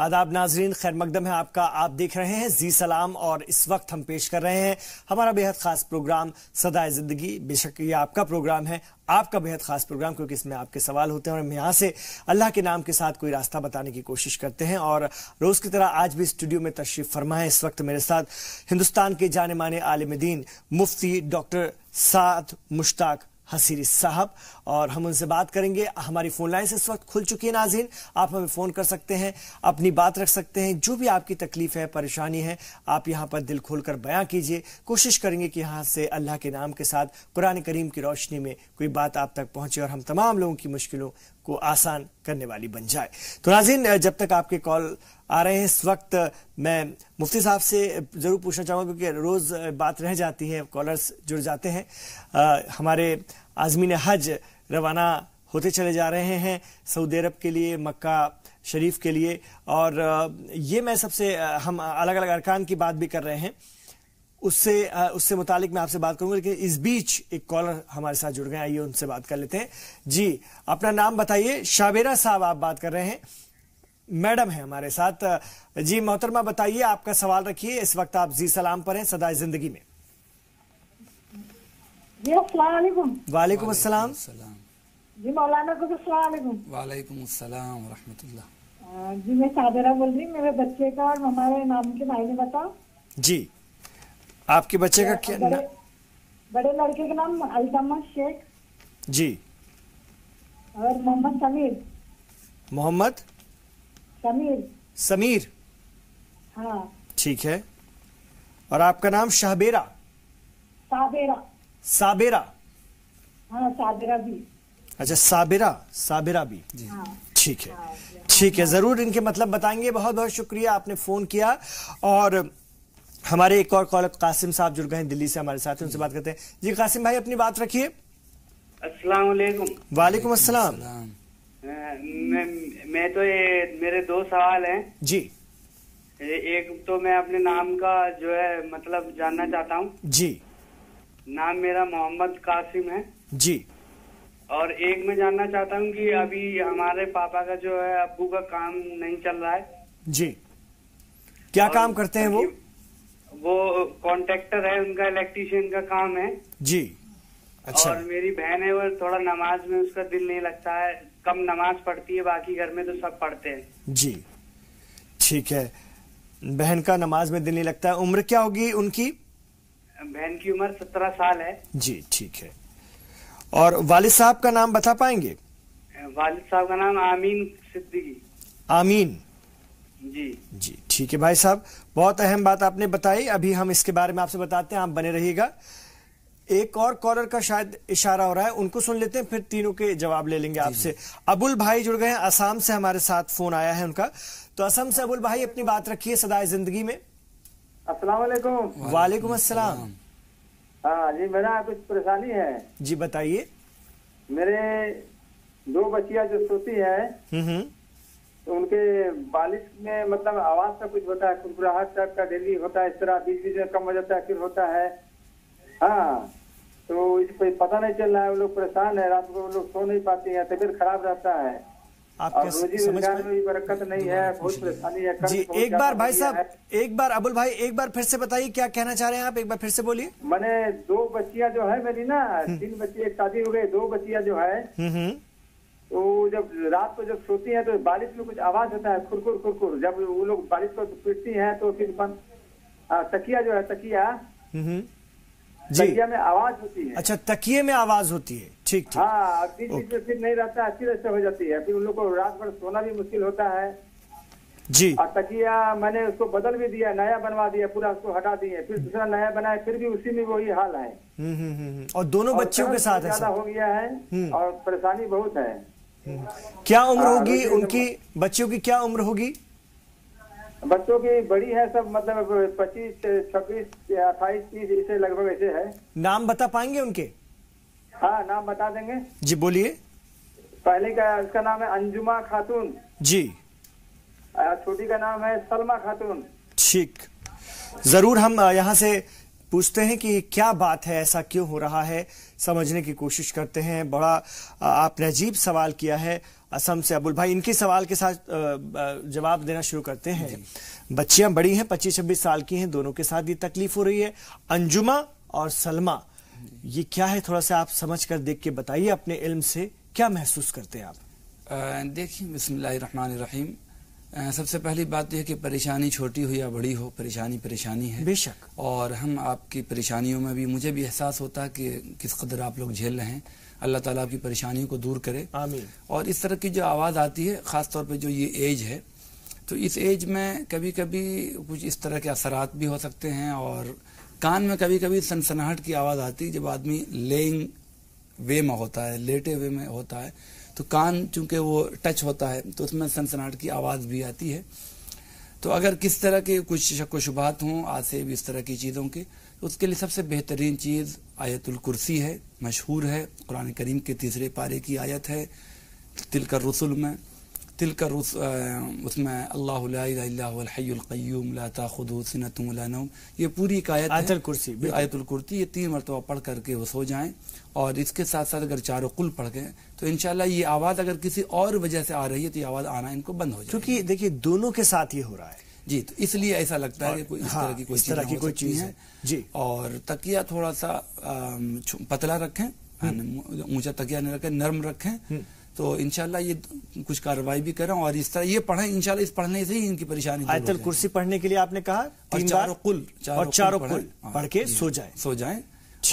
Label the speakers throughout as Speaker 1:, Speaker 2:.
Speaker 1: आदाब नाजरीन, खैर मकदम है आपका। आप देख रहे हैं जी सलाम और इस वक्त हम पेश कर रहे हैं हमारा बेहद खास प्रोग्राम सदाए जिंदगी। बेशक ये आपका प्रोग्राम है, आपका बेहद खास प्रोग्राम, क्योंकि इसमें आपके सवाल होते हैं और हम यहाँ से अल्लाह के नाम के साथ कोई रास्ता बताने की कोशिश करते हैं। और रोज की तरह आज भी स्टूडियो में तशरीफ फरमा है इस वक्त मेरे साथ हिंदुस्तान के जाने माने आलिम दीन मुफ्ती डॉक्टर साद मुश्ताक हसीरी साहब, और हम उनसे बात करेंगे। हमारी फोन लाइन इस वक्त खुल चुकी है नाज़रीन, आप हमें फोन कर सकते हैं, अपनी बात रख सकते हैं, जो भी आपकी तकलीफ है, परेशानी है, आप यहां पर दिल खोलकर बयां कीजिए। कोशिश करेंगे कि यहां से अल्लाह के नाम के साथ कुरान करीम की रोशनी में कोई बात आप तक पहुंचे और हम तमाम लोगों की मुश्किलों को आसान करने वाली बन जाए। तो नाज़रीन, जब तक आपके कॉल आ रहे हैं इस वक्त मैं मुफ्ती साहब से जरूर पूछना चाहूंगा, क्योंकि रोज बात रह जाती है, कॉलर्स जुड़ जाते हैं। हमारे आज़मीन हज रवाना होते चले जा रहे हैं सऊदी अरब के लिए, मक्का शरीफ के लिए, और ये मैं सबसे हम अलग अलग अरकान की बात भी कर रहे हैं, उससे मुतालिक मैं आपसे बात करूंगा। लेकिन इस बीच एक कॉलर हमारे साथ जुड़ गए, आइए उनसे बात कर लेते हैं। जी, अपना नाम बताइए। शाबेरा साहब आप बात कर रहे हैं, मैडम है हमारे साथ। जी मोहतरमा, बताइए, आपका सवाल रखिए। इस वक्त आप जी सलाम पर हैं सदाए जिंदगी में।
Speaker 2: जी अस्सलाम वालेकुम।
Speaker 1: वालेकुम अस्सलाम।
Speaker 2: जी मौलाना को अस्सलाम वालेकुम।
Speaker 3: वालेकुम अस्सलाम व रहमतुल्लाह।
Speaker 2: जी मैं साबिरा बोल रही हूँ। मेरे बच्चे का और हमारे नाम के मायने बताओ।
Speaker 1: जी, आपके बच्चे का क्या
Speaker 2: बड़े लड़के का नाम अल्तमश शेख
Speaker 1: जी,
Speaker 2: और मोहम्मद समीर।
Speaker 1: मोहम्मद समीर।
Speaker 2: हाँ
Speaker 1: ठीक है। और आपका नाम शाहबेरा? साबेरा।
Speaker 2: हाँ साबिरा भी।
Speaker 1: अच्छा, साबिरा भी। जी
Speaker 2: हाँ।
Speaker 1: ठीक है, ठीक है, जरूर इनके मतलब बताएंगे। बहुत बहुत शुक्रिया, आपने फोन किया। और हमारे एक और कॉलर कासिम साहब जुड़ गए हैं दिल्ली से हमारे साथ, उनसे बात करते हैं। जी कासिम भाई, अपनी बात रखिए।
Speaker 4: अस्सलाम वालेकुम।
Speaker 1: वालेकुम अस्सलाम।
Speaker 4: मैं तो ये मेरे दो सवाल हैं
Speaker 1: जी।
Speaker 4: एक तो मैं अपने नाम का जो है मतलब जानना चाहता हूँ।
Speaker 1: जी।
Speaker 4: नाम मेरा मोहम्मद कासिम है
Speaker 1: जी।
Speaker 4: और एक मैं जानना चाहता हूँ कि अभी हमारे पापा का जो है अब्बू का काम नहीं चल रहा है।
Speaker 1: जी, क्या काम करते हैं वो?
Speaker 4: वो कॉन्ट्रैक्टर है, उनका इलेक्ट्रीशियन का काम है।
Speaker 1: जी। अच्छा।
Speaker 4: और मेरी बहन है, वो थोड़ा नमाज में उसका दिल नहीं लगता है, कम नमाज पढ़ती है, बाकी घर में तो सब पढ़ते हैं।
Speaker 1: जी ठीक है, बहन का नमाज में दिल नहीं लगता है। उम्र क्या होगी उनकी?
Speaker 4: बहन की उम्र 17 साल है।
Speaker 1: जी ठीक है। और वालिद साहब का नाम बता पाएंगे?
Speaker 4: वालिद साहब का नाम आमीन सिद्दीकी।
Speaker 1: आमीन
Speaker 4: जी।
Speaker 1: जी ठीक है भाई साहब, बहुत अहम बात आपने बताई। अभी हम इसके बारे में आपसे बताते हैं, आप बने रहिएगा। एक और कॉलर का शायद इशारा हो रहा है, उनको सुन लेते हैं, फिर तीनों के जवाब ले लेंगे आपसे। अबुल भाई जुड़ गए हैं, असम से हमारे साथ फोन आया है उनका। तो असम से अबुल भाई, अपनी बात रखिए सदाए जिंदगी में।
Speaker 5: अस्सलाम वालेकुम।
Speaker 1: वालेकुम अस्सलाम।
Speaker 5: हाँ जी, मेरा कुछ परेशानी है।
Speaker 1: जी बताइए।
Speaker 5: मेरे दो बच्चियां जो सोती है तो उनके बालिश में मतलब आवाज का कुछ होता है, कुरकुराहट टाइप का डेली होता है, इस तरह बीच बीच में कम हो जाता है, फिर होता है। हाँ, तो इसको पता नहीं चल रहा है, वो लोग परेशान है, रात को वो लोग सो नहीं पाती है, तबीयत खराब रहता है, और रोजी रोजगार में भी बरकत नहीं है, बहुत परेशानी है।
Speaker 1: जी एक बार भाई साहब, एक बार अबुल भाई, एक बार फिर से बताइए क्या कहना चाह रहे हैं आप, एक बार फिर से बोलिए।
Speaker 5: मैंने दो बच्चियां जो है मेरी ना, 3 बच्ची, एक शादी हो गई, 2 बच्चियां जो है तो जब रात को जब सोती हैं तो बारिश में कुछ आवाज होता है, खुरकुर खुरकुर। जब वो लोग बारिश को पीटती हैं तो फिर तकिया जो है, तकिया में आवाज होती है।
Speaker 1: अच्छा, तकिए में आवाज होती है। ठीक ठीक।
Speaker 5: हाँ, बीच बीच में फिर नहीं रहता है, फिर ऐसे हो जाती है, फिर उन लोग को रात भर सोना भी मुश्किल होता है।
Speaker 1: जी।
Speaker 5: और तकिया मैंने उसको बदल भी दिया, नया बनवा दिया, पूरा उसको हटा दिए, फिर दूसरा नया बनाया, फिर भी उसी में वही हाल है।
Speaker 1: और दोनों बच्चियों के साथ
Speaker 5: ज्यादा हो गया है और परेशानी बहुत है।
Speaker 1: क्या उम्र होगी उनकी? बच्चियों की क्या उम्र होगी?
Speaker 5: बच्चों की बड़ी है सब, मतलब 25, 26, 28, 30 ऐसे लगभग ऐसे है।
Speaker 1: नाम बता पाएंगे उनके?
Speaker 5: हाँ, नाम बता देंगे।
Speaker 1: जी बोलिए।
Speaker 5: पहले का उसका नाम है अंजुमा खातून
Speaker 1: जी,
Speaker 5: छोटी का नाम है सलमा खातून।
Speaker 1: ठीक, जरूर हम यहाँ से पूछते हैं कि क्या बात है, ऐसा क्यों हो रहा है, समझने की कोशिश करते हैं। बड़ा आपने अजीब सवाल किया है असम से अबुल भाई। इनके सवाल के साथ जवाब देना शुरू करते हैं। बच्चियां बड़ी हैं, 25-26 साल की हैं, दोनों के साथ ये तकलीफ हो रही है। अंजुमा और सलमा, ये क्या है, थोड़ा सा आप समझ कर देख के बताइए, अपने इल्म से क्या महसूस करते हैं आप?
Speaker 3: देखिए, बिस्मिल्लाहिर्रहमानिर्रहीम। सबसे पहली बात यह है कि परेशानी छोटी हो या बड़ी हो, परेशानी परेशानी है
Speaker 1: बेशक।
Speaker 3: और हम आपकी परेशानियों में भी, मुझे भी एहसास होता है कि किस कदर आप लोग झेल रहे हैं। अल्लाह ताला आपकी परेशानियों को दूर करे, आमीन। और इस तरह की जो आवाज़ आती है, ख़ास तौर पे जो ये एज है, तो इस एज में कभी कभी कुछ इस तरह के असरात भी हो सकते हैं। और कान में कभी कभी सनसनाहट की आवाज़ आती है जब आदमी लेइंग वे में होता है, लेटे वे में होता है, तो कान चूंकि वो टच होता है तो उसमें सनसनाहट की आवाज़ भी आती है। तो अगर किस तरह के कुछ शक व शुबहात हों आसे भी इस तरह की चीज़ों के, तो उसके लिए सबसे बेहतरीन चीज़ आयतुल कुर्सी है, मशहूर है, कुरान करीम के 3 पारे की आयत है। तिलकर रुसुल में उसमें अल्लाहु ला इलाहा इल्ला हुवल हय्युल क़य्यूम ला ताख़ुज़ुहु सिनतुन वला नौम, ये पूरी एक आयत है, आयतुल कुर्सी। ये 3 मरतबा पढ़ करके वो सो जाएं। और इसके साथ साथ अगर 4 कुल पढ़ गए तो इंशाल्लाह ये आवाज़ अगर किसी और वजह से आ रही है तो ये आवाज़ आना इनको बंद हो जाएगी।
Speaker 1: क्योंकि देखिए दोनों के साथ ये हो रहा है
Speaker 3: जी, तो इसलिए ऐसा लगता है कि कोई इस तरह की कोई चीज़ है जी। और तकिया थोड़ा सा पतला रखें, ऊंचा तकिया नहीं रखें, नरम रखें, तो इंशाल्लाह ये कुछ कार्रवाई भी करें। और इस तरह ये पढ़ें, इंशाल्लाह इस पढ़ने से ही इनकी परेशानी
Speaker 1: आयतुल कुर्सी पढ़ने के लिए आपने कहा
Speaker 3: 4 कुल
Speaker 1: पढ़ के सो जाएं।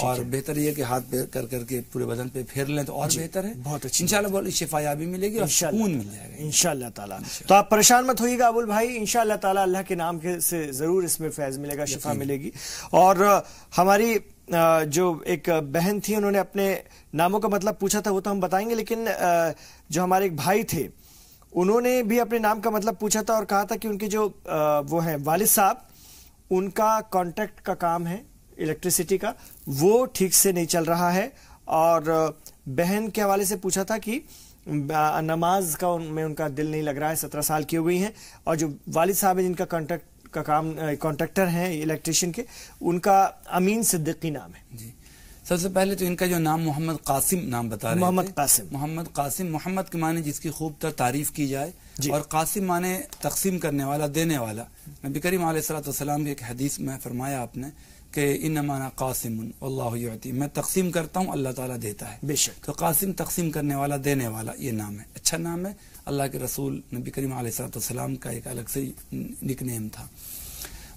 Speaker 3: और बेहतर ये कि हाथ पे कर करके पूरे बदन पे फेर लें तो और बेहतर है।
Speaker 1: बहुत अच्छी
Speaker 3: इंशाल्लाह बहुत शिफायाबी मिलेगी और सुकून मिल जाएगा
Speaker 1: इंशाल्लाह ताला। तो आप परेशान मत होइएगा अबुल भाई, इंशाल्लाह ताला अल्लाह के नाम के से जरूर इसमें फैज मिलेगा, शिफा मिलेगी। और हमारी जो एक बहन थी, उन्होंने अपने नामों का मतलब पूछा था, वो तो हम बताएंगे, लेकिन जो हमारे एक भाई थे उन्होंने भी अपने नाम का मतलब पूछा था और कहा था कि उनके जो वो है वालिद साहब, उनका कॉन्ट्रैक्ट का काम है इलेक्ट्रिसिटी का, वो ठीक से नहीं चल रहा है। और बहन के हवाले से पूछा था कि नमाज का में उनका दिल नहीं लग रहा है, 17 साल की हो गई हैं। और जो वालिद साहब है जिनका कॉन्ट्रैक्टर हैं इलेक्ट्रिशियन के, उनका अमीन सिद्दीकी नाम है
Speaker 3: जी। सबसे पहले तो इनका जो नाम मोहम्मद कासिम नाम बता रहे हैं, मोहम्मद कासिम। मोहम्मद के माने जिसकी खूब तर तारीफ की जाए, और कासिम माने तकसीम करने वाला, देने वाला। नबी करीम अलैहिस्सलाम की एक हदीस में फरमाया आपने कि इन्नमा अना कासिमुन वल्लाहु युअती, मैं तकसीम करता हूँ, अल्लाह ताला देता है।
Speaker 1: बेशक।
Speaker 3: तो कासिम तकसीम करने वाला, देने वाला, ये नाम है, अच्छा नाम है। अल्लाह के रसूल नबी करीम अलैहिस्सलाम का एक अलग से निक नेम था।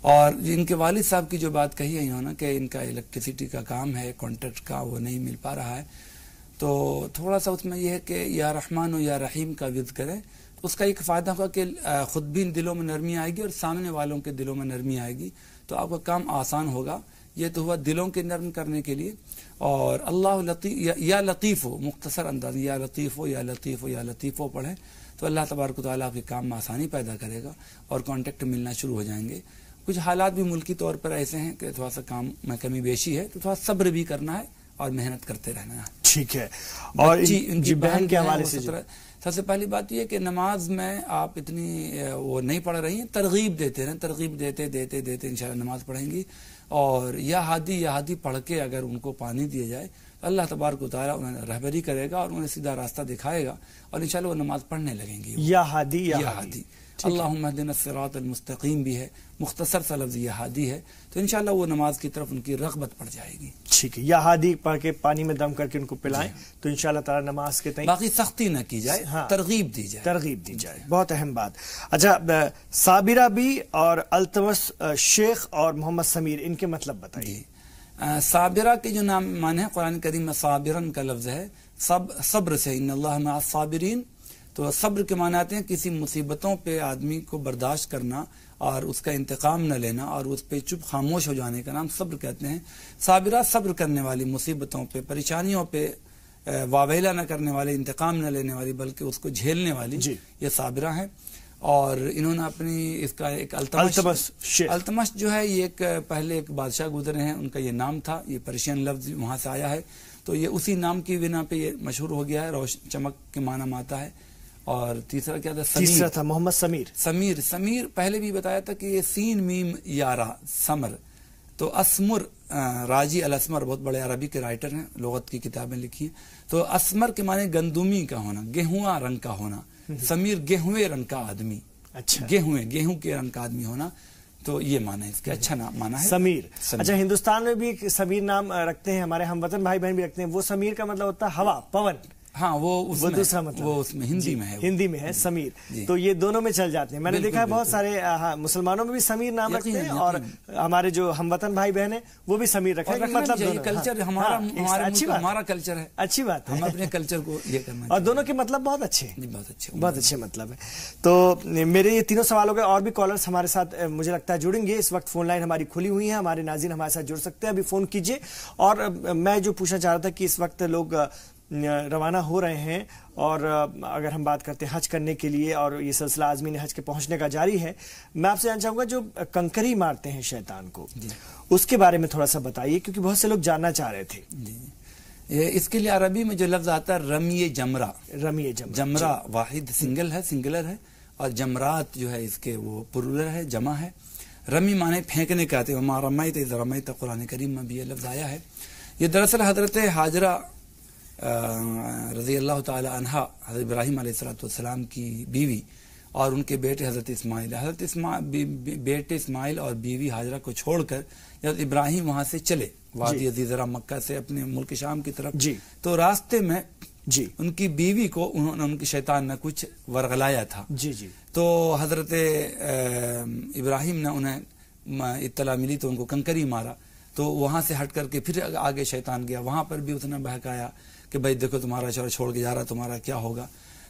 Speaker 3: और इनके वालिद साहब की जो बात कही है इन्होंने कि इनका इलेक्ट्रिसिटी का काम है, कॉन्ट्रैक्ट का, वो नहीं मिल पा रहा है, तो थोड़ा सा उसमें यह है कि या रहमान या रहीम का विज़ करें। उसका एक फ़ायदा होगा कि खुद भी दिलों में नरमी आएगी और सामने वालों के दिलों में नरमी आएगी, तो आपका काम आसान होगा। ये तो हुआ दिलों के नरम करने के लिए। और अल्लाह लतीफ़ या लतीफ़ हो, मुख्तसर अंदाज, या लतीफ़ हो या लतीफ़ हो या लतीफ़ हो पढ़ें तो अल्लाह तबारक व तआला आपके काम में आसानी पैदा करेगा और कॉन्टैक्ट मिलना शुरू हो जाएंगे। कुछ हालात भी मुल्की तौर पर ऐसे हैं कि थोड़ा सा काम में कमी बेशी है, तो थोड़ा सब्र भी करना है और मेहनत करते रहना है।
Speaker 1: ठीक है। और इनकी बहन के हवाले से
Speaker 3: सबसे पहली बात यह कि नमाज में आप इतनी वो नहीं पढ़ रही हैं, तरगीब देते रहें, तरगीब देते देते देते इंशाल्लाह नमाज पढ़ेंगी। और या हादी पढ़ के अगर उनको पानी दिया जाए तो अल्लाह तबारक व तआला उन्हें रहबरी करेगा और उन्हें सीधा रास्ता दिखाएगा और इंशाल्लाह वो नमाज पढ़ने लगेंगी।
Speaker 1: या हादी
Speaker 3: अल्लाहुम्मा हदिना सिरातल मुस्तकीम भी है, मुख्तसर सा लफ्ज़ या हादी है, तो इंशाल्लाह वो नमाज की तरफ उनकी रग़बत पड़ जाएगी।
Speaker 1: ठीक है, या हादी पढ़ के पानी में दम करके उनको पिलाएं तो इंशाल्लाह ताला नमाज के तय।
Speaker 3: बाकी सख्ती न की जाए, हाँ, तरगीब दी जाए,
Speaker 1: बहुत अहम बात। अच्छा, साबिरा बी और अल्तमस शेख और मोहम्मद समीर, इनके मतलब बताइए।
Speaker 3: साबिरा के जो नाम माने हैं कुरान करीम में साबिरन का लफ्ज़ है, सब्र से, इन्नल्लाह मअस साबिरीन। तो सब्र के माने आते हैं किसी मुसीबतों पे आदमी को बर्दाश्त करना और उसका इंतकाम न लेना और उस पे चुप खामोश हो जाने का नाम सब्र कहते हैं। साबिरा सब्र करने वाली, मुसीबतों पे, परेशानियों पे वावेला न करने वाली, इंतकाम न लेने वाली, बल्कि उसको झेलने वाली, ये साबिरा है। और इन्होंने अपनी इसका एक अल्तमश जो है, ये एक पहले एक बादशाह गुजरे हैं, उनका ये नाम था, ये पर्शियन लफ्ज वहाँ से आया है, तो ये उसी नाम की बिना पे ये मशहूर हो गया है, रोशन चमक के माना में आता है। और तीसरा क्या था?
Speaker 1: तीसरा था मोहम्मद समीर।
Speaker 3: समीर पहले भी बताया था कि ये सीन मीम यारा समर, तो तो असमर राजी अल असमर बहुत बड़े अरबी के राइटर हैं, लुगत की किताबें लिखी हैं। तो असमर के माने गंदुमी का होना, गेहुआ रंग का होना। समीर गेहुए रंग का आदमी,
Speaker 1: अच्छा,
Speaker 3: गेहूं के रंग का आदमी होना, तो ये माना है इसके। अच्छा नाम माना है
Speaker 1: समीर। अच्छा, हिंदुस्तान में भी एक समीर नाम रखते हैं, हमारे हमवतन भाई बहन भी रखते हैं। वो समीर का मतलब होता है हवा, पवन।
Speaker 3: हाँ, वो
Speaker 1: दूसरा मतलब,
Speaker 3: वो उसमें हिंदी में है,
Speaker 1: हिंदी में है समीर। तो ये दोनों में चल जाते हैं। मैंने देखा है बहुत सारे मुसलमानों में भी समीर नाम रखते हैं, और हमारे जो हमवतन भाई बहन है वो भी समीर रखते हैं। मतलब
Speaker 3: कल्चर हमारा,
Speaker 1: अच्छी बात,
Speaker 3: हमारा कल्चर है,
Speaker 1: अच्छी बात है,
Speaker 3: हम अपने कल्चर को ये करना,
Speaker 1: और दोनों के मतलब बहुत अच्छे हैं,
Speaker 3: बहुत अच्छे
Speaker 1: मतलब है। तो मेरे ये तीनों सवालों के और भी कॉलर्स हमारे साथ मुझे लगता है जुड़ेंगे। इस वक्त फोन लाइन हमारी खुली हुई है, हमारे नाज़रीन हमारे साथ जुड़ सकते हैं, अभी फोन कीजिए। और मैं जो पूछना चाह रहा था कि इस वक्त लोग रवाना हो रहे हैं, और अगर हम बात करते हैं हज करने के लिए, और ये सिलसिला आज़मीन हज के पहुंचने का जारी है, मैं आपसे जानना चाहूंगा जो कंकरी मारते हैं शैतान को, उसके बारे में थोड़ा सा बताइए, क्योंकि बहुत से लोग जानना चाह रहे थे।
Speaker 3: जी, इसके लिए अरबी में जो लफ्ज आता है रमिए जमरा, जमरा वाहिद सिंगुलर है, और जमरात जो है इसके वो प्लूरल है, जमा है। रमी माने फेंकने का आते, हमारा रमैत कुरान करीम में भी ये लफ्ज आया है। ये दरअसल हजरत हाजरा रज़ी अल्लाह ताला अन्हा, हज़रत इब्राहिम अलैहिस्सलाम की बीवी, और उनके बेटे हज़रत इस्माइल, बेटे इस्माइल और बीवी हाजरा को छोड़कर जब इब्राहिम वहां से चले वादी अज़ीज़रा मक्का से अपने मुल्क शाम की तरफ, तो रास्ते में उनकी बीवी को उनकी शैतान ने कुछ वरगलाया था। तो हज़रत इब्राहिम ने उन्हें इत्तला मिली तो उनको कंकरी मारा। तो वहां से हट करके फिर आगे शैतान गया, वहां पर भी उसने बहकाया कि भाई देखो तुम्हारा शौहर छोड़ के जा रहा, तुम्हारा क्या होगा।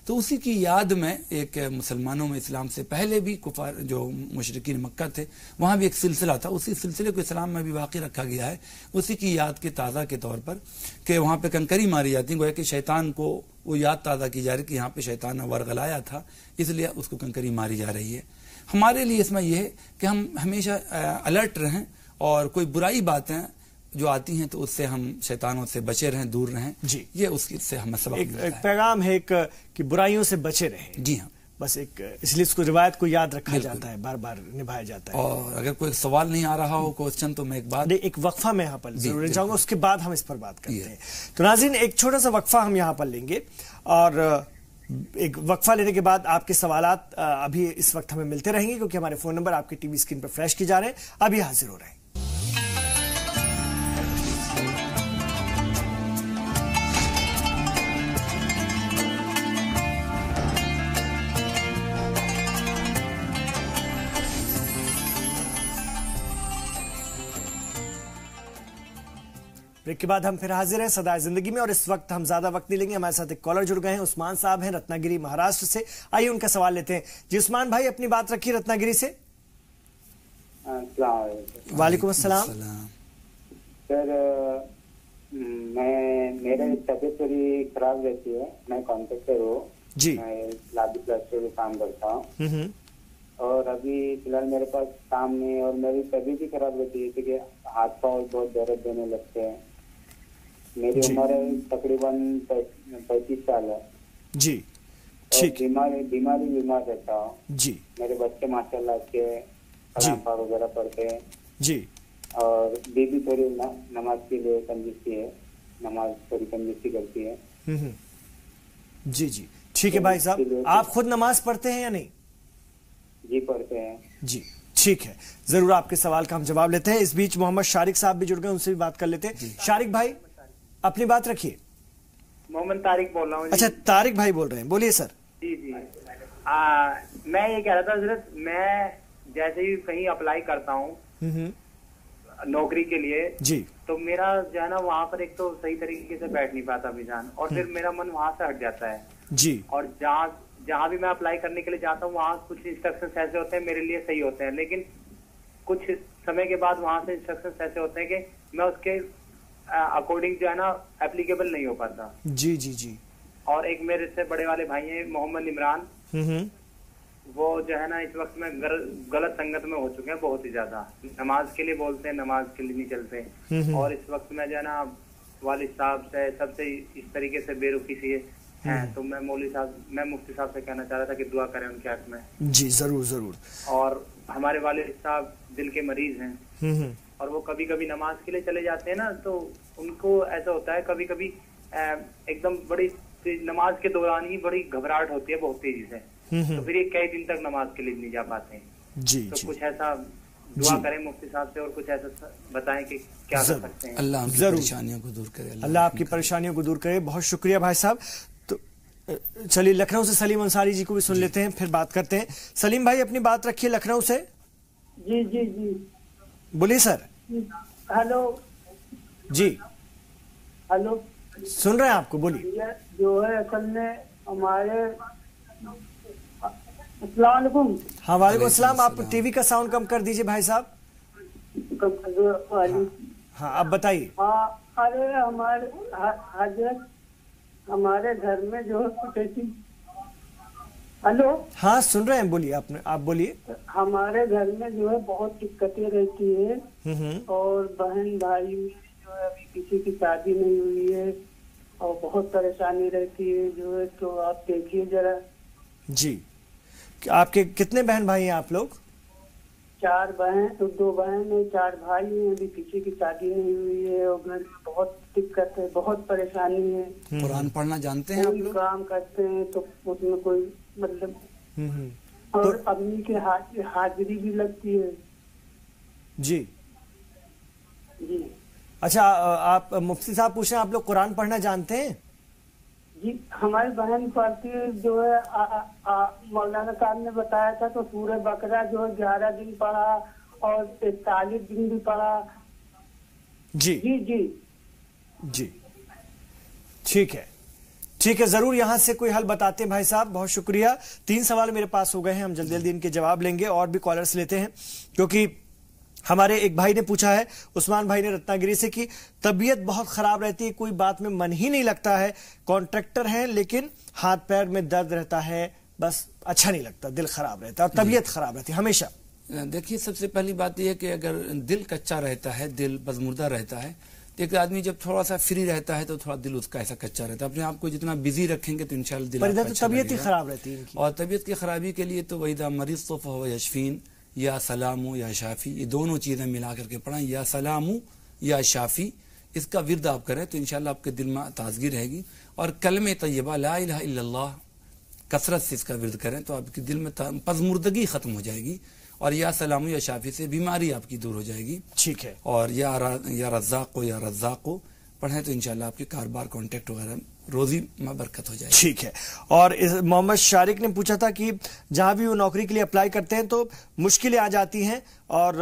Speaker 3: तो उसी की याद में एक मुसलमानों में इस्लाम से पहले भी कुफार जो मुशरिकीन मक्का थे, वहां भी एक सिलसिला था, उसी सिलसिले को इस्लाम में भी वाक़ई रखा गया है, उसी की याद के ताज़ा के तौर पर, कि वहां पे कंकरी मारी जाती है, गोया कि शैतान को वो याद ताज़ा की जा रही कि यहाँ पे शैतान ने वरगलाया था, इसलिए उसको कंकरी मारी जा रही है। हमारे लिए इसमें यह है कि हम हमेशा अलर्ट रहें, और कोई बुराई बातें जो आती हैं तो उससे हम शैतानों से बचे रहें, दूर रहें। ये उसकी से हमें सबक मिलता है।
Speaker 1: एक पैगाम है कि बुराइयों से बचे रहें।
Speaker 3: जी हाँ,
Speaker 1: बस एक इसलिए इसको रिवायत को याद रखा जाता है, बार बार निभाया जाता है।
Speaker 3: और अगर कोई सवाल नहीं आ रहा हो, क्वेश्चन, तो मैं एक
Speaker 1: वक्फा में यहाँ पर जरूर चाहूंगा, उसके बाद हम इस पर बात करते हैं। तो नाज़रीन, एक छोटा सा वक्फा हम यहाँ पर लेंगे, और एक वक्फा लेने के बाद आपके सवालात अभी इस वक्त हमें मिलते रहेंगे, क्योंकि हमारे फोन नंबर आपकी टीवी स्क्रीन पर फ्लैश किए जा रहे हैं, अभी हाजिर हो रहे हैं। ब्रेक के बाद हम फिर हाजिर हैं सदाए जिंदगी में, और इस वक्त हम ज्यादा वक्त नहीं लेंगे। हमारे साथ एक कॉलर जुड़ गए हैं, उस्मान साहब हैं रत्नागिरी महाराष्ट्र से। आइए उनका सवाल लेते हैं। जी उस्मान भाई, अपनी बात रखिए रत्नागिरी से। वालेकुम अस्सलाम।
Speaker 5: सर, मेरी तबीयत थोड़ी खराब रहती है, मैं कॉन्ट्रैक्टर हूँ
Speaker 1: जी,
Speaker 5: मैं लादी प्लास्टर में काम करता हूँ, और अभी फिलहाल मेरे पास काम नहीं, और मेरी तबीयत भी खराब रहती है क्योंकि हाथ पाँव बहुत दर्द देने लगते हैं। मेरी उम्र तकरीबन 35 साल है
Speaker 1: जी, ठीक।
Speaker 5: बीमार रहता हूँ जी। मेरे बच्चे माशाल्लाह अच्छे कलाम वगैरह पढ़ते हैं जी, और बीबी थोड़ी नमाज के लिए कंजूसी है, नमाज थोड़ी कंजूसी करती है।
Speaker 1: जी जी, ठीक है भाई साहब, आप खुद नमाज पढ़ते हैं या नहीं?
Speaker 5: जी पढ़ते हैं
Speaker 1: जी, ठीक है, जरूर आपके सवाल का हम जवाब लेते हैं। इस बीच मोहम्मद शारिक साहब भी जुड़ गए, उनसे भी बात कर लेते हैं। शारिक भाई, अपनी बात रखिए।
Speaker 6: मोहम्मद तारिक बोल रहा हूँ।
Speaker 1: अच्छा, तारिक भाई बोल रहे हैं, बोलिए सर।
Speaker 6: जी जी, मैं ये कह रहा था हजरत, मैं जैसे ही कहीं अप्लाई करता हूँ नौकरी के लिए जी, तो मेरा जो है ना वहाँ पर एक तो सही तरीके से बैठ नहीं पाता मिजान, और फिर मेरा मन वहाँ से हट जाता है जी। और जहाँ भी मैं अप्लाई करने के लिए जाता हूँ वहाँ कुछ इंस्ट्रक्शंस ऐसे होते हैं मेरे लिए सही होते हैं, लेकिन कुछ समय के बाद वहाँ से इंस्ट्रक्शंस ऐसे होते हैं कि मैं उसके अकॉर्डिंग जो है ना एप्लीकेबल नहीं हो पाता जी जी जी। और एक मेरे से बड़े वाले भाई हैं मोहम्मद इमरान, वो जो है ना इस वक्त में गलत संगत में हो चुके हैं बहुत ही ज्यादा। नमाज के लिए बोलते हैं, नमाज के लिए नहीं चलते, और इस वक्त में जो है ना वालिद साहब से सबसे इस तरीके से बेरुखी सी है। तो मैं मौलवी साहब, मैं मुफ्ती साहब से कहना चाह रहा था कि दुआ करें उनके हक में।
Speaker 1: जी जरूर जरूर।
Speaker 6: और हमारे वालिद साहब दिल के मरीज हैं, اور وہ کبھی کبھی نماز کے لیے چلے جاتے ہیں نا تو ان کو ایسا ہوتا ہے کبھی کبھی ایک دم بڑی نماز کے دوران ہی بڑی گھبراہٹ ہوتی ہے بہت تیزی سے, تو پھر یہ کئی دن تک نماز کے لیے نہیں جا پاتے ہیں.
Speaker 1: جی
Speaker 6: تو کچھ ایسا دعا کریں مفتی صاحب سے اور کچھ ایسا بتائیں کہ کیا کر سکتے ہیں.
Speaker 3: اللہ آپ کی پریشانیوں کو دور کرے.
Speaker 1: اللہ آپ کی پریشانیوں کو دور کرے. بہت شکریہ بھائی صاحب. تو چلیے لکھنؤ سے سلیم انصاری جی کو بھی سن لیتے ہیں, پھر بات کرتے ہیں. سلیم بھائی اپنی بات رکھیے لکھنؤ سے.
Speaker 2: جی جی جی
Speaker 1: بولیے سر.
Speaker 2: ہلو
Speaker 1: جی
Speaker 2: ہلو,
Speaker 1: سن رہے ہیں آپ کو, بولیے.
Speaker 2: جو ہے اصل میں ہمارے, السلام علیکم.
Speaker 1: ہاں وعلیکم السلام. آپ ٹی وی کا ساؤنڈ کم کر دیجئے بھائی صاحب. ہاں آپ بتائیے.
Speaker 2: ہاں ارے ہمارے حضرت ہمارے گھر میں جو ہے کچھ ایسی, ہلو
Speaker 1: ہاں سن رہے ہیں, بولیے. آپ بولیے.
Speaker 2: ہمارے گھر میں جو ہے بہت دقتیں رہتی ہیں اور بہن بھائی جو ہے ابھی کسی کی شادی نہیں ہوئی ہے اور بہت پریشانی رہتی ہے جو ہے, تو آپ دیکھیے ذرا.
Speaker 1: جی آپ کے کتنے بہن بھائی ہیں آپ لوگ؟
Speaker 2: 4 بہن, 2 بہن ہیں, 4 بھائی ہیں. ابھی کسی کی شادی نہیں ہوئی ہے اور گھر میں بہت دقت ہے, بہت پریشانی ہے.
Speaker 3: قرآن پڑھنا جانتے ہیں آپ لوگ؟
Speaker 2: کام کرتے ہیں تو اس میں کوئی مطلب, اور امی کے حاضری بھی لگتی ہے.
Speaker 1: جی
Speaker 2: جی
Speaker 1: اچھا, آپ مفتی صاحب پوچھ رہے ہیں آپ لوگ قرآن پڑھنا جانتے ہیں؟
Speaker 2: جی ہماری بہن پڑھتی ہے جو ہے مولانا صاحب نے بتایا تھا تو سورہ بقرہ جو ہے 11 دن پڑھا اور 41 دن بھی پڑھا.
Speaker 1: جی
Speaker 2: جی جی
Speaker 1: جی ٹھیک ہے, ٹھیک ہے, ضرور یہاں سے کوئی حل بتاتے ہیں بھائی صاحب. بہت شکریہ. 3 سوال میرے پاس ہو گئے ہیں, ہم جلدی جلدی ان کے جواب لیں گے اور بھی کالرز لیتے ہیں, کیونکہ ہمارے ایک بھائی نے پوچھا ہے, عثمان بھائی نے رتناگری سے, کی طبیعت بہت خراب رہتی ہے, کوئی بات میں من ہی نہیں لگتا ہے, کانٹریکٹر ہیں لیکن ہاتھ پیر میں درد رہتا ہے, بس اچھا نہیں لگتا, دل خراب رہتا ہے اور طبیعت خراب رہتی ہے ہمیشہ.
Speaker 3: دیکھیے سب سے پہلی بات یہ ہے کہ اگر دل کچا رہتا ہے, دل بزمردہ رہتا ہے, تو ایک آدمی جب تھوڑا سا فری رہتا ہے تو تھوڑا دل اس کا ایسا کچا رہتا ہے. اپنے آپ کو جتنا بزی رکھیں گے تو انشاءاللہ دل آپ کا اچھا
Speaker 1: طبیعت
Speaker 3: لگے
Speaker 1: ہی
Speaker 3: گا.
Speaker 1: خراب رہتی ہے.
Speaker 3: اور طبیعت کی خرابی کے لیے تو وَإِذَا مَرِضْتُ فَهُوَ يَشْفِينِ, یا سلامو یا شافی, یہ دونوں چیزیں ملا کر کے پڑھیں. یا سلامو یا شافی, اس کا ورد آپ کریں تو انشاءاللہ آپ کے دل میں تازگی رہے گی. اور کلمہ طیبہ لا الہ الا اللہ کثرت سے اس کا ورد کریں تو آپ کے دل میں پزمردگی ختم ہو جائے گی, اور یا سلامو یا شافی سے بیماری آپ کی دور ہو جائے گی.
Speaker 1: ٹھیک ہے.
Speaker 3: اور یا رزاقو یا رزاقو پڑھیں تو انشاءاللہ آپ کے کاروبار کانٹیکٹ وغیرہ روزی میں برکت ہو جائے گی.
Speaker 1: ٹھیک ہے. اور محمد شارق نے پوچھا تھا کہ جہاں بھی وہ نوکری کے لیے اپلائی کرتے ہیں تو مشکلیں آ جاتی ہیں اور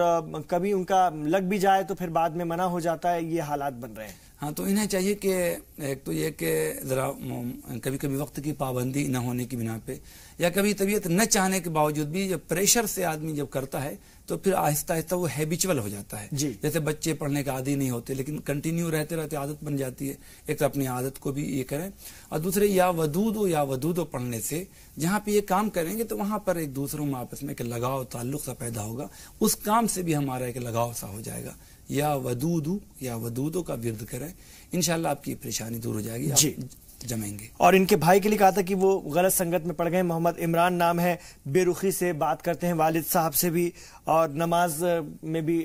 Speaker 1: کبھی ان کا لگ بھی جائے تو پھر بعد میں منع ہو جاتا ہے, یہ حالات بن رہے ہیں.
Speaker 3: ہاں تو انہیں چاہیے کہ ایک تو یہ کہ ذرا کبھی کبھی وقت کی پابندی نہ ہونے کی بنا پہ, یا کبھی طبیعت نہ چاہنے کے باوجود بھی جب پریشر سے آدمی جب کرتا ہے تو پھر آہستہ آہستہ وہ ہیبیچول ہو جاتا ہے.
Speaker 1: جی.
Speaker 3: جیسے بچے پڑھنے کا عادی نہیں ہوتے لیکن کنٹینیو رہتے رہتے عادت بن جاتی ہے. ایک تو اپنی عادت کو بھی یہ کریں, اور دوسرے یا ودودو پڑھنے سے جہاں پہ یہ کام کریں گے تو وہاں پر ایک دوسروں میں آپس میں ایک لگاؤ تعلق سا پیدا ہوگا, اس کام سے بھی ہمارا ایک لگاؤ سا ہو جائے گا. یا ودودو کا ورد کریں, انشاءاللہ آپ کی پریشانی دور ہو جائے گی,
Speaker 1: جی
Speaker 3: جمیں گے.
Speaker 1: اور ان کے بھائی کے لیے کہا تھا کہ وہ غلط سنگت میں پڑ گئے. محمد عمران نام ہے, بے رخی سے بات کرتے ہیں والد صاحب سے بھی, اور نماز میں بھی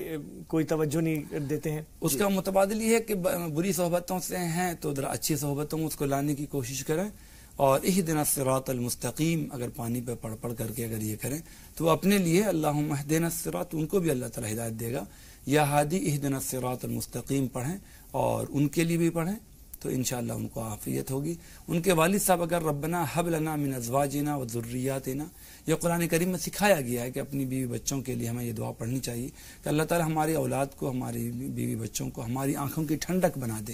Speaker 1: کوئی توجہ نہیں دیتے ہیں.
Speaker 3: اس کا متبادل یہ ہے کہ بری صحبتوں سے ہیں تو ذرا اچھی صحبتوں میں اس کو لانے کی کوشش کریں, اور اہدنا الصراط المستقیم اگر پانی پہ پڑھ کر کے اگر یہ کریں تو اپنے لیے اللہم اہدنا الصراط, ان کو بھی اللہ تعالی ہدایت دے گا. یا ہادی اہدنا الصراط المستقیم پڑھیں اور ان کے لیے بھی پڑھیں تو انشاءاللہ ان کو عافیت ہوگی. ان کے والد صاحب اگر ربنا حب لنا من ازواجنا و ذریاتنا, یہ قرآن کریم میں سکھایا گیا ہے کہ اپنی بیوی بچوں کے لیے ہمیں یہ دعا پڑھنی چاہیے کہ اللہ تعالی ہماری اولاد کو, ہماری بیوی بچوں کو ہماری آنکھوں کی ٹھنڈک بنا دے.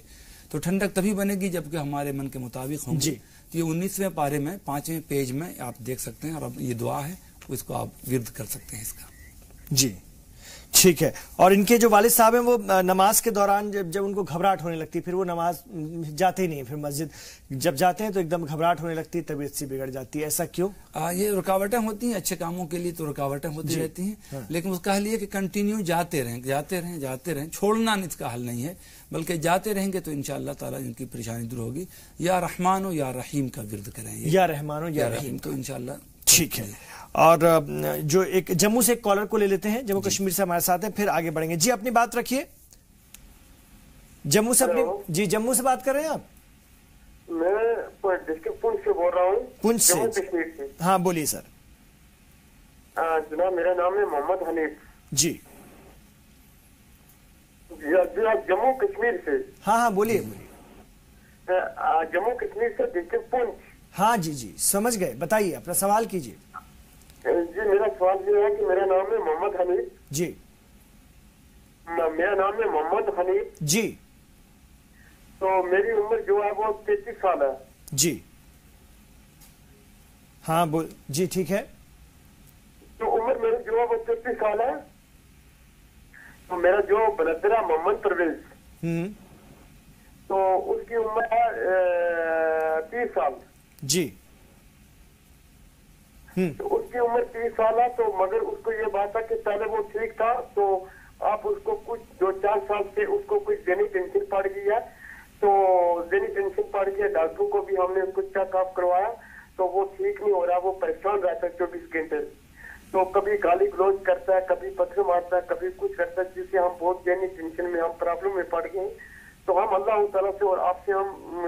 Speaker 3: تو ٹھنڈک تبھی بنے گی جبکہ ہمارے من کے مطابق ہوں گے. تو یہ 19ویں پارے میں 5ویں پیج میں آپ دیکھ سکتے ہیں, اور اب یہ دعا ہے اس کو آپ ورد کر سکتے ہیں اس کا.
Speaker 1: جی ٹھیک ہے. اور ان کے جو والد صاحب ہیں وہ نماز کے دوران جب ان کو گھبراہٹ ہونے لگتی پھر وہ نماز جاتے ہی نہیں, پھر مسجد جب جاتے ہیں تو ایک دم گھبراہٹ ہونے لگتی, طبیعت سی بگڑ جاتی ہے, ایسا کیوں؟
Speaker 3: یہ رکاوٹیں ہوتی ہیں, اچھے کاموں کے لیے تو رکاوٹیں ہوتی رہتی ہیں, لیکن اس کا حل یہ کہ کنٹینیو جاتے رہیں, چھوڑنا اس کا حل نہیں ہے, بلکہ جاتے رہیں گے تو انشاءاللہ تعالیٰ ان کی پریشانی دور ہوگی. یا رحمان و یا رحیم کا ورد کریں,
Speaker 1: یا رحمان و یا رحیم,
Speaker 3: تو انشاءاللہ
Speaker 1: ٹھیک ہے. اور جو ایک جموں سے ایک کالر کو لے لیتے ہیں، جموں کشمیر سے ہمارے ساتھ ہیں، پھر آگے بڑھیں گے. جی اپنی بات رکھیے. جموں سے جی جموں سے بات کر رہے ہیں آپ؟
Speaker 7: میں ڈسٹرکٹ پونچھ سے بول رہا ہوں.
Speaker 1: پونچھ سے؟
Speaker 7: جموں کشمیر سے.
Speaker 1: ہاں بولیے سر.
Speaker 7: جناب میرا نام ہے محمد حنیف.
Speaker 1: جی
Speaker 7: آپ جموں کشمیر سے؟
Speaker 1: ہاں ہاں بولیے بولیے.
Speaker 7: جموں کشمیر سے ڈسٹرکٹ پونچھ.
Speaker 1: ہاں جی جی سمجھ گئے، بتائیے اپنا سوال کیجیے.
Speaker 7: جی میرا سوال یہ ہے کہ میرا نام ہے محمد حنیف.
Speaker 1: جی
Speaker 7: میرا نام ہے محمد حنیف.
Speaker 1: جی
Speaker 7: تو میری عمر جو ہے وہ 33 سال ہے.
Speaker 1: جی ہاں جی ٹھیک ہے.
Speaker 7: تو عمر میری جو ہے وہ 33 سال ہے. تو میرا جو برادر ہے محمد پرویز، تو اس کی عمر ہے 30 سال.
Speaker 1: جی
Speaker 7: تو اس کی عمر 30 سال ہے. تو مگر اس کو یہ بات ہے کہ پہلے وہ ٹھیک تھا، تو آپ اس کو کچھ 2-4 سال سے اس کو کچھ ذہنی ٹینشن پڑ گئی ہے. تو ذہنی ٹینشن پڑ گئی ہے، ڈاکٹروں کو بھی ہم نے اس کو چیک اپ کروایا تو وہ ٹھیک نہیں ہو رہا. وہ پریشان رہتا ہے 24 گھنٹے. تو کبھی گالی گلوچ کرتا ہے، کبھی پتھر مارتا ہے، کبھی کچھ کرتا ہے، جس سے ہم بہت ذہنی ٹینشن میں، ہم پرابلم میں پڑ گئے. تو ہم اللہ تعالیٰ سے اور آپ سے ہم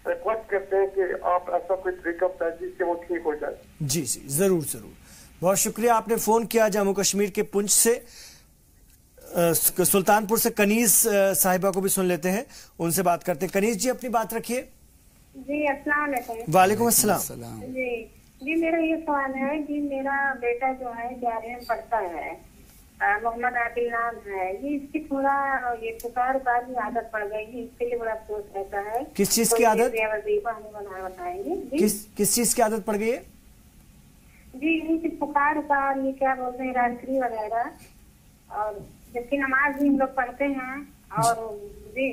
Speaker 7: ریکویسٹ کرتے ہیں کہ آپ ایسا کوئی طریقہ بتائیں جس سے وہ ٹھیک ہو جائے.
Speaker 1: جی جی ضرور ضرور. بہت شکریہ آپ نے فون کیا. جموں کشمیر کے پونچھ سے. سلطان پور سے کنیز صاحبہ کو بھی سن لیتے ہیں، ان سے بات کرتے ہیں. کنیز جی اپنی بات رکھیے.
Speaker 8: جی السلام علیکم.
Speaker 1: وعلیکم السلام.
Speaker 8: جی میرا یہ سوال ہے کہ میرا بیٹا جو ہے 11ویں میں پڑھتا ہے، محمد عادل نام ہے. یہ اس کی تھوڑا یہ پکار کی عادت پڑ گئی ہے، اس کے لیے بڑا افسوس رہتا ہے.
Speaker 1: کس چیز کی عادت؟
Speaker 8: بتائیں گے.
Speaker 1: کس چیز کی عادت پڑ گئی ہے؟
Speaker 8: جی یہ پکار یہ کیا بولتے ہیں راستری وغیرہ، اور جبکہ نماز بھی ہم لوگ پڑھتے ہیں. اور جی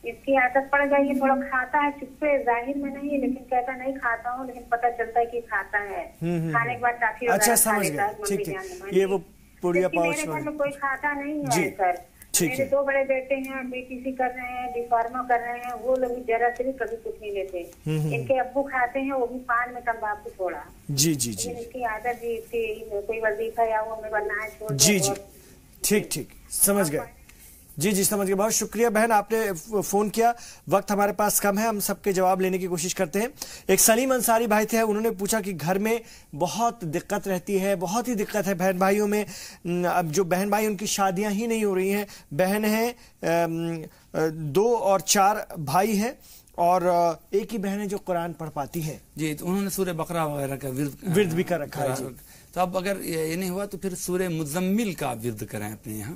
Speaker 8: اس کی عادت پڑ گئی ہے. تھوڑا کھاتا ہے چپ سے، ظاہر میں نہیں لیکن کہتا نہیں کھاتا ہوں، لیکن پتہ چلتا ہے کہ کھاتا ہے. کھانے کے بعد ٹافی
Speaker 1: اچھا سمجھ گئے. ٹھیک ٹھیک. یہ وہ پوریا پاؤچ
Speaker 8: میرے گھر میں کوئی کھاتا نہیں ہے سر. میرے 2 بڑے بیٹے ہیں، BTC کر رہے ہیں، ڈی-فارما کر رہے ہیں. وہ لوگ ذرا سے بھی کبھی کچھ نہیں لیتے. ان کے ابو کھاتے ہیں، وہ بھی پان میں تمباکو چھوڑا.
Speaker 1: جی جی جی
Speaker 8: اس کی عادت بھی کوئی وظیفہ یا وہ میں بننا ہے چھوڑ.
Speaker 1: جی جی ٹھیک ٹھیک سمجھ گئے. جی جی سمجھ گئے. بہت شکریہ بہن آپ نے فون کیا. وقت ہمارے پاس کم ہے، ہم سب کے جواب لینے کی کوشش کرتے ہیں. ایک سلیم انصاری بھائی تھے، انہوں نے پوچھا کہ گھر میں بہت دقت رہتی ہے، بہت ہی دقت ہے بہن بھائیوں میں. اب جو بہن بھائی ان کی شادیاں ہی نہیں ہو رہی ہیں. بہن ہیں 2 اور 4 بھائی ہیں، اور ایک ہی بہن ہے جو قرآن پڑھ پاتی ہے.
Speaker 3: جی تو انہوں نے سورہ بقرہ وغیرہ کا
Speaker 1: ورد بھی کر رکھا ہے.
Speaker 3: تو اب اگر یہ نہیں ہوا تو پھر سورہ مزمل کا آپ ورد کریں اپنے یہاں.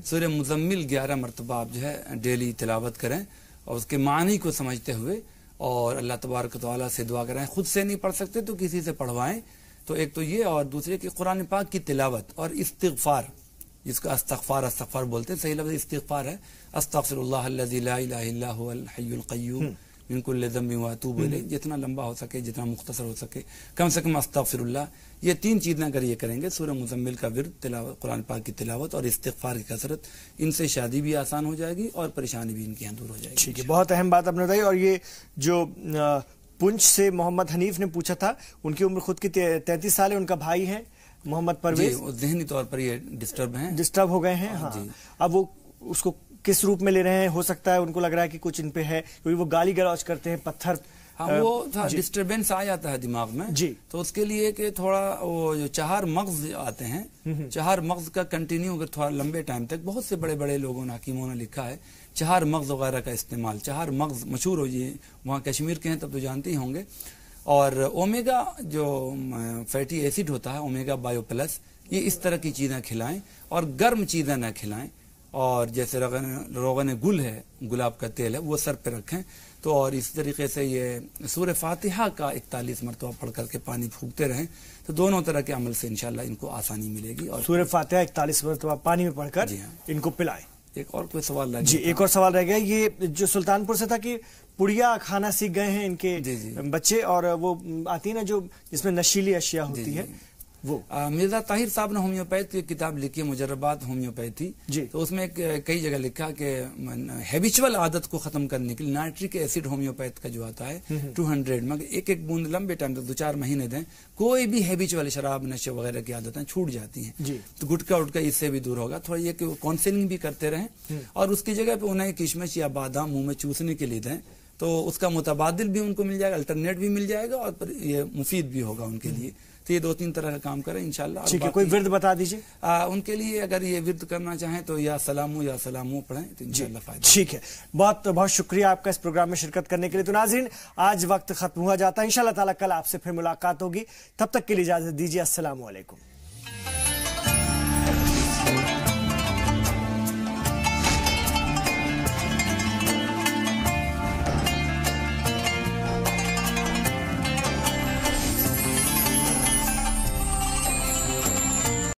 Speaker 3: سورہ مزمل 11 مرتبہ آپ جو ہے ڈیلی تلاوت کریں، اور اس کے معنی کو سمجھتے ہوئے، اور اللہ تبارک و تعالیٰ سے دعا کریں. خود سے نہیں پڑھ سکتے تو کسی سے پڑھوائیں. تو ایک تو یہ، اور دوسرے کہ قرآن پاک کی تلاوت اور استغفار، جس کو استغفار بولتے ہیں، صحیح لفظ استغفار ہے. استغفر اللہ الذی لا الہ الا هو الحی القیوم من کل ذنب واتوب الیہ. جتنا لمبا ہو سکے، جتنا مختصر ہو سکے، کم سے کم استغفر اللہ. یہ 3 چیزیں اگر یہ کریں گے، سورہ مزمل کا ورد، تلاوت، قرآن پاک کی تلاوت اور استغفار کی کثرت، ان سے شادی بھی آسان ہو جائے گی اور پریشانی بھی ان کی دور ہو جائے گی.
Speaker 1: ٹھیک ہے، بہت اہم بات آپ نے بتائی. اور یہ جو پونچھ سے محمد حنیف نے پوچھا تھا، ان کی عمر خود کی 33 سال ہے. ان کا بھائی ہے محمد پرویز.
Speaker 3: جی ذہنی طور پر یہ ڈسٹرب
Speaker 1: ہو گئے ہیں. ہاں اب وہ اس کو کس روپ میں لے رہے ہیں؟ ہو سکتا ہے ان کو لگ رہا ہے کہ کچھ ان پہ ہے، کیونکہ وہ گالی گلوچ کرتے ہیں، پتھر.
Speaker 3: وہ ڈسٹربینس آ جاتا ہے دماغ میں.
Speaker 1: جی
Speaker 3: تو اس کے لیے کہ تھوڑا وہ جو 4 مغز آتے ہیں، 4 مغز کا کنٹینیو اگر تھوڑا لمبے ٹائم تک، بہت سے بڑے بڑے لوگوں نے، حکیموں نے لکھا ہے 4 مغز وغیرہ کا استعمال. 4 مغز مشہور ہو، یہ وہاں کشمیر کے ہیں تب تو جانتے ہی ہوں گے. اور اومیگا جو فیٹی ایسڈ ہوتا ہے، اومیگا بایو پلس، یہ اس طرح کی چیزیں کھلائیں، اور گرم چیزیں نہ کھلائیں. اور جیسے روغن گل ہے، گلاب کا تیل ہے، وہ سر پہ رکھیں. تو اور اس طریقے سے یہ سورہ فاتحہ کا 41 مرتبہ پڑھ کر کے پانی پھونکتے رہیں. تو دونوں طرح کے عمل سے انشاءاللہ ان کو آسانی ملے گی. اور
Speaker 1: سورہ فاتحہ 41 مرتبہ پانی میں پڑھ کر ان کو پلائیں.
Speaker 3: ایک اور کوئی سوال رہ گیا؟
Speaker 1: جی ایک اور سوال رہ گیا. یہ جو سلطان پور سے تھا کہ پڑیا کھانا سیکھ گئے ہیں ان کے بچے، اور وہ آتی ہے نا جو جس میں نشیلی اشیاء ہوتی ہے،
Speaker 3: मिर्जा ताहिर साहब ने होम्योपैथ की किताब लिखी है, मुजर्रबात होम्योपैथी, तो उसमें कई जगह लिखा कि हैबिचुअल आदत को खत्म करने के लिए नाइट्रिक एसिड होम्योपैथ का जो आता है 200, मगर एक एक बूंद लंबे टाइम तक 2-4 महीने दें, कोई भी हैबिचुअल शराब नशे वगैरह की आदतें छूट जाती हैं। तो गुटखा उटका इससे भी दूर होगा। थोड़ा ये कि काउंसलिंग भी करते रहें और उसकी जगह पे उन्हें किशमिश या बादाम मुंह में चूसने के लिए दें, तो उसका मुतबादिल भी उनको मिल जाएगा, अल्टरनेट भी मिल जाएगा और ये मुफीद भी होगा उनके लिए। तो ये 2-3 तरह का काम करें इंशाल्लाह।
Speaker 1: ठीक है, कोई विर्द बता दीजिए
Speaker 3: उनके लिए, अगर ये विर्द करना चाहें तो या सलामू पढ़ें तो इंशाल्लाह फायदा।
Speaker 1: ठीक है, बहुत बहुत शुक्रिया आपका इस प्रोग्राम में शिरकत करने के लिए। तो नाज़रीन, आज वक्त खत्म हुआ जाता है, इंशाल्लाह ताला कल आपसे फिर मुलाकात होगी, तब तक के लिए इजाजत दीजिए। अस्सलाम वालेकुम।